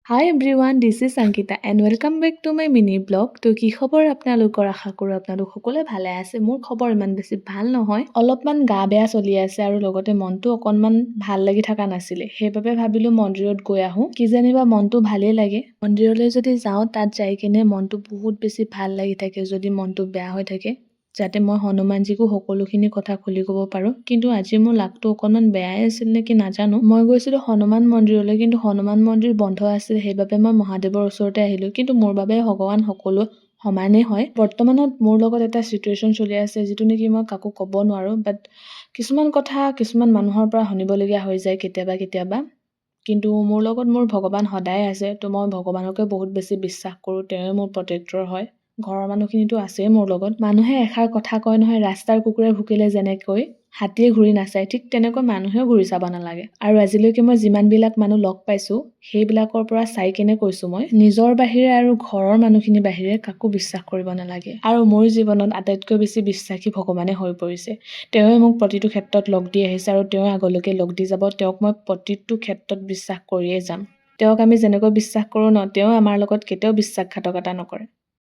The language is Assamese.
Hi everyone, this is Ankita and welcome back to my mini blog. তো কি খবৰ আপোনালোকৰ আশা কৰোঁ আপোনালোক সকলোৱে ভালে আছে। মোৰ খবৰ ইমান বেছি ভাল নহয়। অলপমান গা বেয়া চলি আছে আৰু লগতে মনটো অকনমান ভাল লাগি থকা নাছিলে। সেইবাবে ভাবিলো মন্দিৰত গৈ আহোঁ। কি জানিবা মনটো ভালেই লাগে। মন্দিৰলৈ যদি যাওঁ তাত যাই কিনে মনটো বহুত বেছি ভাল লাগি থাকে যদি মনটো বেয়া হৈ থাকে। যাতে মই হনুমানজীকো সকলোখিনি কথা খুলি ক'ব পাৰোঁ। কিন্তু আজি মোৰ লাকটো অকনমান বেয়াই আছিল নেকি নাজানো। মই গৈছিলোঁ হনুমান মন্দিৰলৈ, কিন্তু হনুমান মন্দিৰ বন্ধ আছিল, সেইবাবে মই মহাদেৱৰ ওচৰতে আহিলোঁ। কিন্তু মোৰ বাবে ভগৱান সকলো সমানেই হয়। বৰ্তমানত মোৰ লগত এটা চিটুৱেশ্যন চলি আছে যিটো নেকি মই কাকো ক'ব নোৱাৰোঁ, বাট কিছুমান কথা কিছুমান মানুহৰ পৰা শুনিবলগীয়া হৈ যায় কেতিয়াবা। কিন্তু মোৰ লগত মোৰ ভগৱান সদায় আছে। তো মই ভগৱানকে বহুত বেছি বিশ্বাস কৰোঁ। তেওঁৱে মোৰ প্ৰটেক্টৰ হয়। ঘৰৰ মানুহখিনিতো আছেই মোৰ লগত। মানুহে এষাৰ কথা কয় নহয়, ৰাস্তাৰ কুকুৰে ভুকিলে যেনেকৈ হাতীয়ে ঘূৰি নাচায়, ঠিক তেনেকৈ মানুহেও ঘূৰি চাব নালাগে। আৰু আজিলৈকে মই যিমানবিলাক মানুহ লগ পাইছোঁ সেইবিলাকৰ পৰা চাই কিনে কৈছোঁ, মই নিজৰ বাহিৰে আৰু ঘৰৰ মানুহখিনি বাহিৰে কাকো বিশ্বাস কৰিব নালাগে। আৰু মোৰ জীৱনত আটাইতকৈ বেছি বিশ্বাসী ভগৱানে হৈ পৰিছে। তেওঁৱে মোক প্ৰতিটো ক্ষেত্ৰত লগ দি আহিছে আৰু তেওঁ আগলৈকে লগ দি যাব। তেওঁক মই প্ৰতিটো ক্ষেত্ৰত বিশ্বাস কৰিয়ে যাম। তেওঁক আমি যেনেকৈ বিশ্বাস কৰোঁ ন, তেওঁ আমাৰ লগত কেতিয়াও বিশ্বাসঘাতকতা নকৰে।